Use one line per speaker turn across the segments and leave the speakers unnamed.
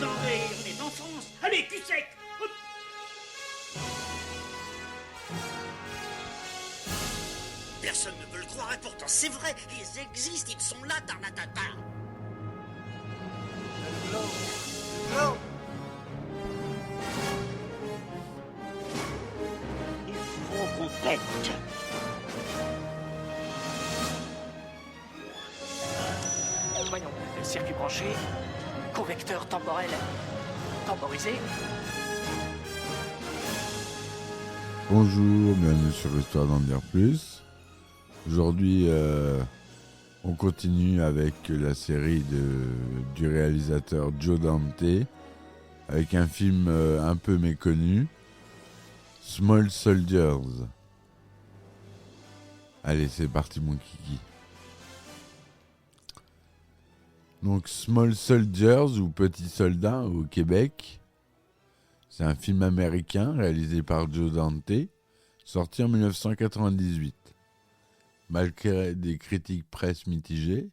attendez, on est en France. Allez, cul sec. Hop.
Personne ne veut le croire et pourtant c'est vrai. Ils existent, ils sont là, Tarnatata.
Il faut qu'on pète.
Voyons, circuit branché, convecteur temporel temporisé.
Bonjour, bienvenue sur Histoire d'en dire plus. Aujourd'hui, on continue avec la série du réalisateur Joe Dante, avec un film un peu méconnu, Small Soldiers. Allez, c'est parti mon kiki. Donc Small Soldiers ou Petits Soldats au Québec, c'est un film américain réalisé par Joe Dante, sorti en 1998. Malgré des critiques presse mitigées,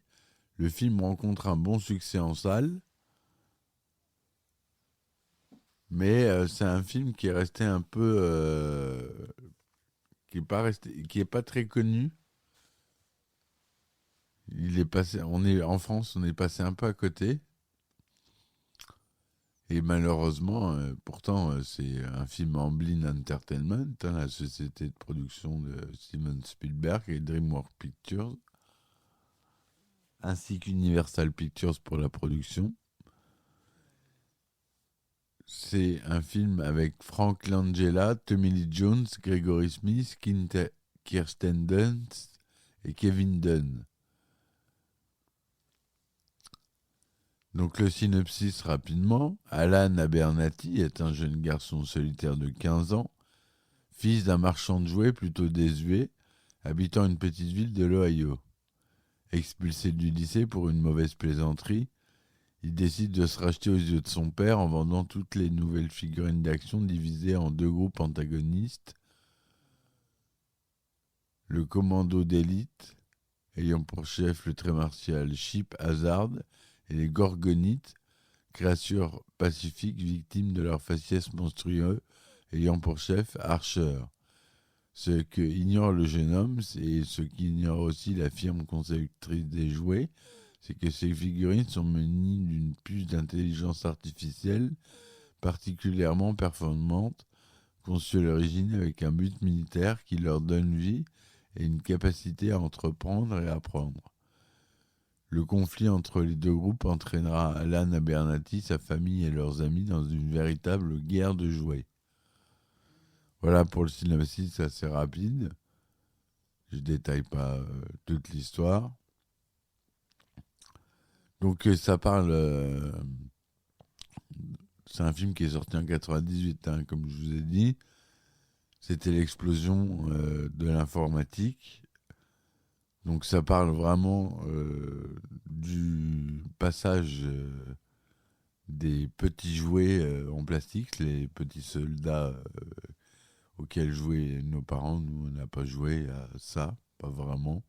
le film rencontre un bon succès en salle, mais c'est un film qui est resté un peu... qui est pas très connu. En France, on est passé un peu à côté. Et malheureusement, pourtant, c'est un film Amblin Entertainment, la société de production de Steven Spielberg et DreamWorks Pictures, ainsi qu'Universal Pictures pour la production. C'est un film avec Frank Langella, Tommy Lee Jones, Gregory Smith, Kirsten Dunst et Kevin Dunn. Donc le synopsis rapidement. Alan Abernathy est un jeune garçon solitaire de 15 ans, fils d'un marchand de jouets plutôt désuet, habitant une petite ville de l'Ohio. Expulsé du lycée pour une mauvaise plaisanterie, il décide de se racheter aux yeux de son père en vendant toutes les nouvelles figurines d'action divisées en deux groupes antagonistes. Le commando d'élite, ayant pour chef le très martial Chip Hazard, et les Gorgonites, créatures pacifiques victimes de leur faciès monstrueux, ayant pour chef Archer. Ce que ignore le jeune homme, et ce qu'ignore aussi la firme conceptrice des jouets, c'est que ces figurines sont munies d'une puce d'intelligence artificielle particulièrement performante, conçue à l'origine avec un but militaire qui leur donne vie et une capacité à entreprendre et apprendre. Le conflit entre les deux groupes entraînera Alan Abernathy, sa famille et leurs amis dans une véritable guerre de jouets. Voilà pour le synopsis assez rapide. Je ne détaille pas toute l'histoire. Donc ça parle... c'est un film qui est sorti en 98, comme je vous ai dit. C'était l'explosion de l'informatique. Donc ça parle vraiment du passage des petits jouets en plastique, les petits soldats auxquels jouaient nos parents. Nous, on n'a pas joué à ça, pas vraiment.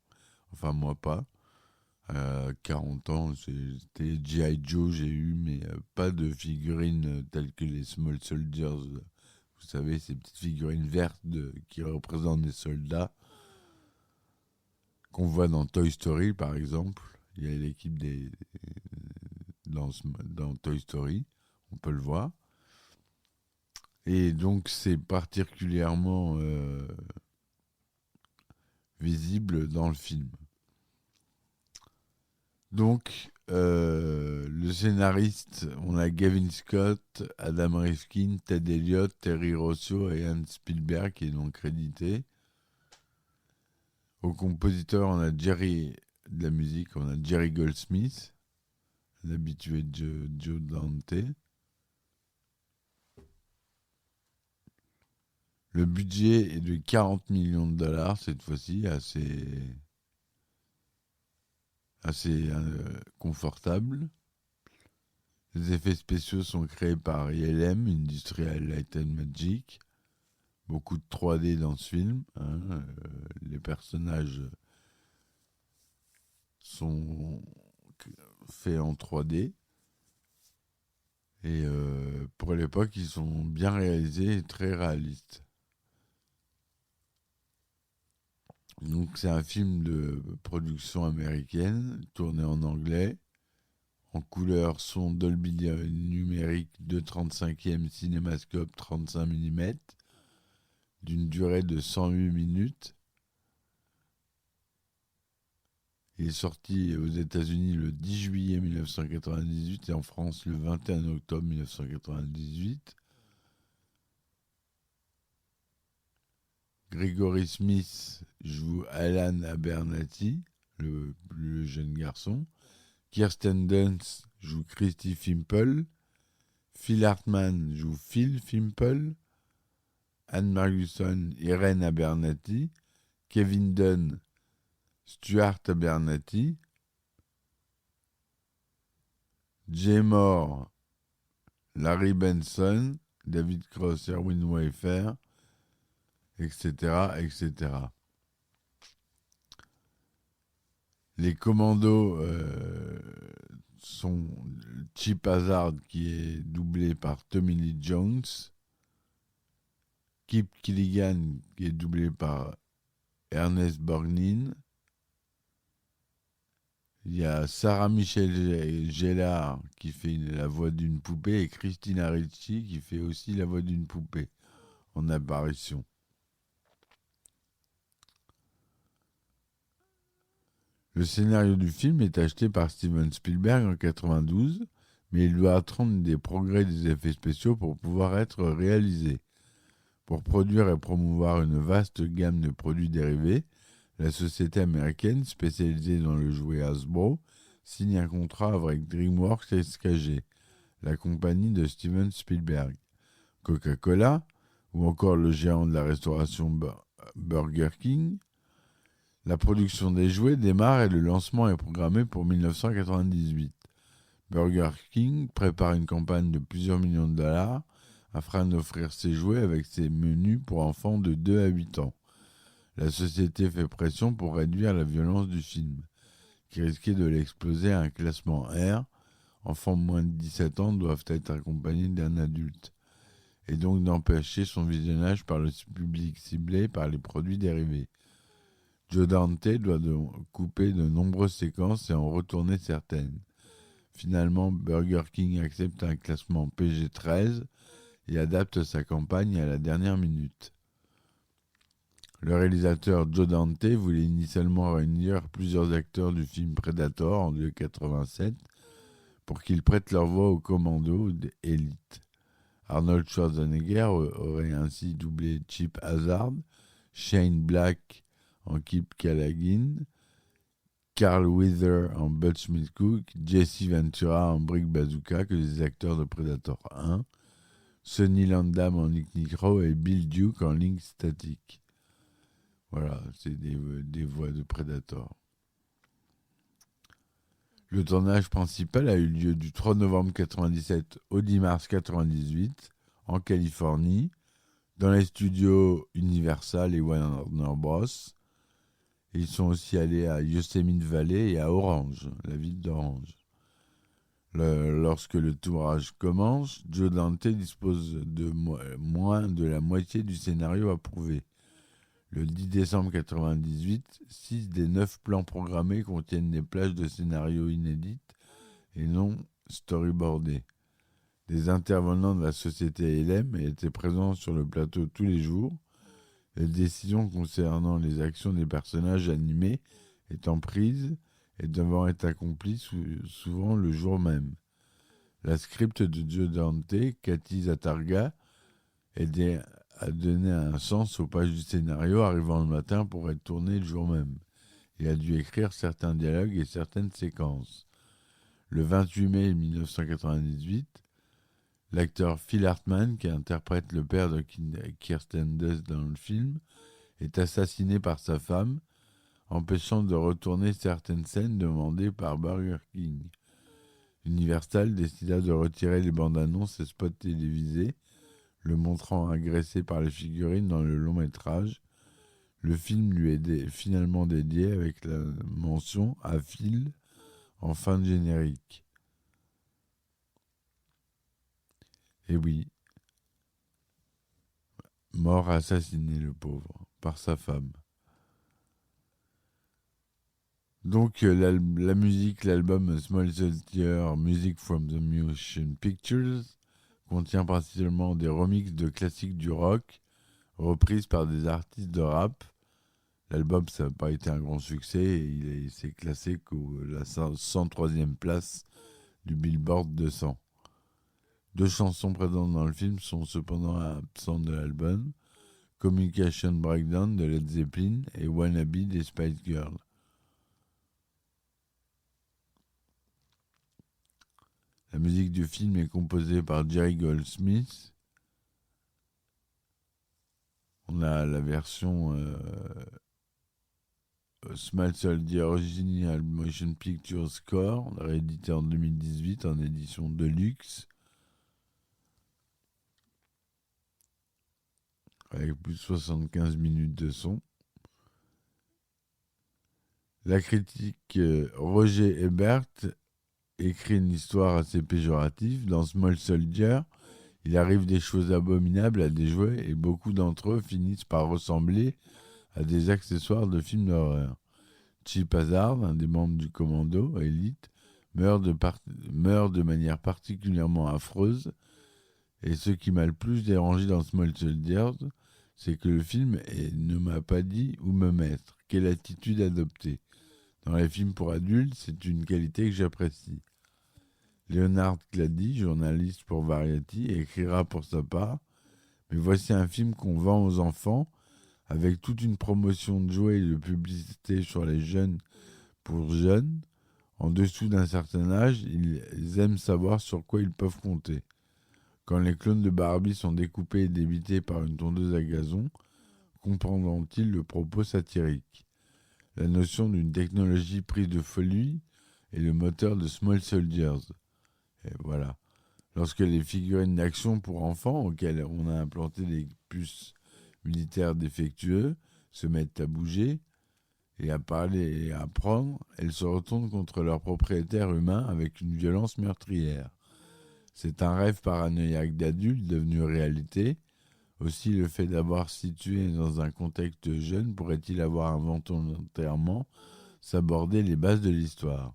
Enfin, moi pas. 40 ans, c'était G.I. Joe, j'ai eu, mais pas de figurines telles que les Small Soldiers. Vous savez, ces petites figurines vertes qui représentent des soldats qu'on voit dans Toy Story, par exemple. Il y a l'équipe dans Toy Story, on peut le voir. Et donc, c'est particulièrement visible dans le film. Donc, le scénariste, on a Gavin Scott, Adam Rifkin, Ted Elliott, Terry Rossio et Hans Spielberg qui est donc crédité. Au compositeur, on a de la musique, on a Jerry Goldsmith, l'habitué de Joe Dante. Le budget est de 40 millions de dollars cette fois-ci, assez confortable. Les effets spéciaux sont créés par ILM, Industrial Light and Magic. Beaucoup de 3D dans ce film. Les personnages sont faits en 3D. Et pour l'époque, ils sont bien réalisés et très réalistes. Donc c'est un film de production américaine, tourné en anglais, en couleur son Dolby numérique 2/35e cinémascope 35 mm, d'une durée de 108 minutes. Il est sorti aux États-Unis le 10 juillet 1998 et en France le 21 octobre 1998. Gregory Smith joue Alan Abernathy, le jeune garçon. Kirsten Dunst joue Christy Fimple. Phil Hartman joue Phil Fimple. Anne Marguson, Irene Abernathy. Kevin Dunn, Stuart Abernathy. Jay Moore, Larry Benson. David Cross, Erwin Wayfair, etc., etc. Les commandos sont Chip Hazard, qui est doublé par Tommy Lee Jones, Kip Killigan, qui est doublé par Ernest Borgnine. Il y a Sarah Michelle Gellar qui fait la voix d'une poupée et Christina Ricci qui fait aussi la voix d'une poupée en apparition. Le scénario du film est acheté par Steven Spielberg en 1992, mais il doit attendre des progrès des effets spéciaux pour pouvoir être réalisé. Pour produire et promouvoir une vaste gamme de produits dérivés, la société américaine spécialisée dans le jouet Hasbro signe un contrat avec DreamWorks SKG, la compagnie de Steven Spielberg. Coca-Cola, ou encore le géant de la restauration Burger King. La production des jouets démarre et le lancement est programmé pour 1998. Burger King prépare une campagne de plusieurs millions de dollars afin d'offrir ses jouets avec ses menus pour enfants de 2 à 8 ans. La société fait pression pour réduire la violence du film, qui risquait de l'exploser à un classement R. Enfants de moins de 17 ans doivent être accompagnés d'un adulte, et donc d'empêcher son visionnage par le public ciblé par les produits dérivés. Joe Dante doit couper de nombreuses séquences et en retourner certaines. Finalement, Burger King accepte un classement PG-13 et adapte sa campagne à la dernière minute. Le réalisateur Joe Dante voulait initialement réunir plusieurs acteurs du film Predator en 1987 pour qu'ils prêtent leur voix aux commandos d'élite. Arnold Schwarzenegger aurait ainsi doublé Chip Hazard, Shane Black en Kip Callaghan, Carl Weathers en Butch Midcook, Jesse Ventura en Brick Bazooka, que les acteurs de Predator 1, Sonny Landham en Nick Nicro et Bill Duke en Link Static. Voilà, c'est des voix de Predator. Le tournage principal a eu lieu du 3 novembre 1997 au 10 mars 1998 en Californie, dans les studios Universal et Warner Bros. Ils sont aussi allés à Yosemite Valley et à Orange, la ville d'Orange. Lorsque le tournage commence, Joe Dante dispose de moins de la moitié du scénario approuvé. Le 10 décembre 1998, 6 des 9 plans programmés contiennent des plages de scénarios inédites et non storyboardées. Des intervenants de la société LM étaient présents sur le plateau tous les jours, les décisions concernant les actions des personnages animés étant prises et devant être accomplies souvent le jour même. La script de Joe Dante, Cathy Zatarga, aidait à donner un sens aux pages du scénario arrivant le matin pour être tourné le jour même, et a dû écrire certains dialogues et certaines séquences. Le 28 mai 1998, l'acteur Phil Hartman, qui interprète le père de Kirsten Dunst dans le film, est assassiné par sa femme, empêchant de retourner certaines scènes demandées par Burger King. Universal décida de retirer les bandes annonces et spots télévisés, le montrant agressé par les figurines dans le long métrage. Le film lui est finalement dédié avec la mention à Phil en fin de générique. Et oui, mort assassiné le pauvre, par sa femme. Donc la musique, l'album Small Soldier, Music from the Motion Pictures, contient principalement des remixes de classiques du rock, reprises par des artistes de rap. L'album, ça n'a pas été un grand succès et il s'est classé qu'à la 103e place du Billboard 200. 2 chansons présentes dans le film sont cependant absentes de l'album, Communication Breakdown de Led Zeppelin et Wannabe des Spice Girls. La musique du film est composée par Jerry Goldsmith. On a la version Small Soldier Original Motion Picture Score, réédité en 2018 en édition Deluxe, avec plus de 75 minutes de son. La critique Roger Ebert écrit une histoire assez péjorative. Dans Small Soldier, il arrive des choses abominables à des jouets et beaucoup d'entre eux finissent par ressembler à des accessoires de films d'horreur. Chip Hazard, un des membres du commando élite, meurt de manière particulièrement affreuse. Et ce qui m'a le plus dérangé dans Small Soldiers, c'est que le film ne m'a pas dit où me mettre, quelle attitude adopter. Dans les films pour adultes, c'est une qualité que j'apprécie. Leonard Clady, journaliste pour Variety, écrira pour sa part « Mais voici un film qu'on vend aux enfants, avec toute une promotion de jouets et de publicité sur les jeunes pour jeunes. En dessous d'un certain âge, ils aiment savoir sur quoi ils peuvent compter. Quand les clones de Barbie sont découpés et débités par une tondeuse à gazon, comprendront-ils le propos satirique ? La notion d'une technologie prise de folie est le moteur de Small Soldiers. » Et voilà. Lorsque les figurines d'action pour enfants, auxquelles on a implanté des puces militaires défectueux, se mettent à bouger et à parler et à apprendre, elles se retournent contre leurs propriétaires humains avec une violence meurtrière. C'est un rêve paranoïaque d'adulte devenu réalité. Aussi, le fait d'avoir situé dans un contexte jeune pourrait-il avoir involontairement s'aborder les bases de l'histoire.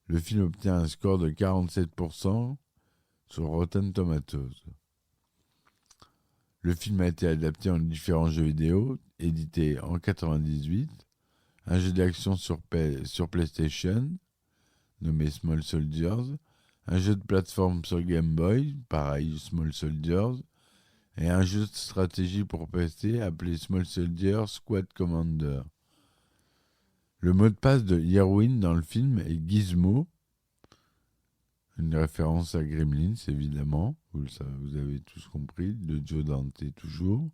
Le film obtient un score de 47% sur Rotten Tomatoes. Le film a été adapté en différents jeux vidéo, édité en 1998, un jeu d'action sur PlayStation, nommé Small Soldiers, un jeu de plateforme sur Game Boy, pareil Small Soldiers, et un jeu de stratégie pour PC appelé Small Soldiers Squad Commander. Le mot de passe de Irwin dans le film est Gizmo, une référence à Gremlins évidemment, vous avez tous compris, de Joe Dante toujours.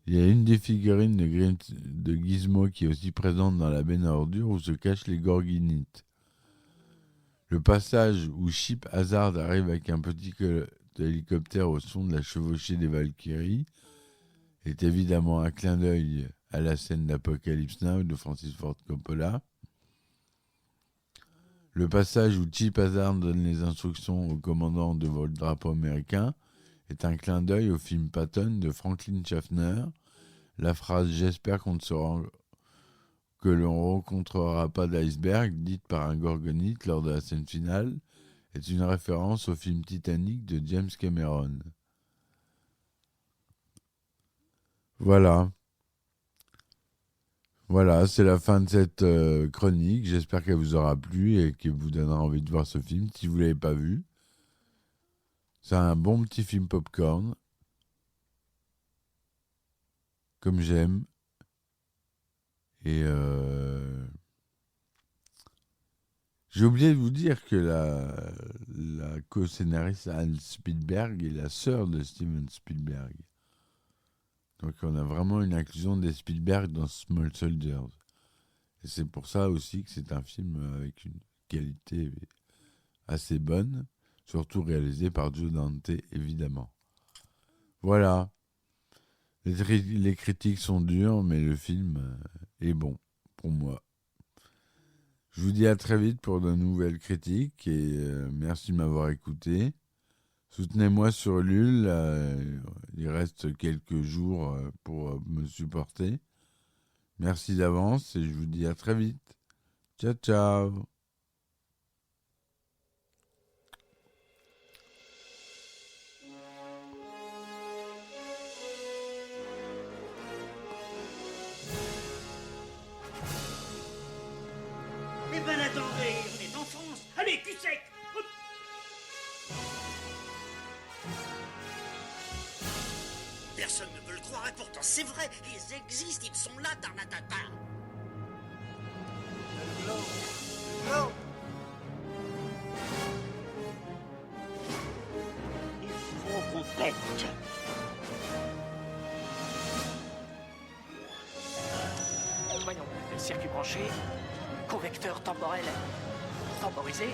Il y a une des figurines de Gizmo qui est aussi présente dans la benne à ordures où se cachent les Gorgonites. Le passage où Chip Hazard arrive avec un petit hélicoptère au son de la chevauchée des Valkyries est évidemment un clin d'œil à la scène d'Apocalypse Now de Francis Ford Coppola. Le passage où Chip Hazard donne les instructions au commandant de vol drapeau américain est un clin d'œil au film Patton de Franklin Schaffner. La phrase « J'espère que l'on rencontrera pas d'iceberg » dite par un gorgonite lors de la scène finale est une référence au film Titanic de James Cameron. Voilà, c'est la fin de cette chronique. J'espère qu'elle vous aura plu et qu'elle vous donnera envie de voir ce film si vous ne l'avez pas vu. C'est un bon petit film popcorn, comme j'aime. Et j'ai oublié de vous dire que la co-scénariste Anne Spielberg est la sœur de Steven Spielberg. Donc on a vraiment une inclusion des Spielberg dans Small Soldiers. Et c'est pour ça aussi que c'est un film avec une qualité assez bonne, surtout réalisé par Joe Dante, évidemment. Voilà. Les critiques sont dures, mais le film est bon, pour moi. Je vous dis à très vite pour de nouvelles critiques et merci de m'avoir écouté. Soutenez-moi sur Ulule. Il reste quelques jours pour me supporter. Merci d'avance et je vous dis à très vite. Ciao, ciao.
Eh ben attendez, on est en France. Allez, cul sec. Hop.
Personne ne veut le croire et pourtant c'est vrai. Ils existent, ils sont là, Tarnatata.
Il faut qu'on pète.
Voyons, circuit branché, convecteur temporel temporisé.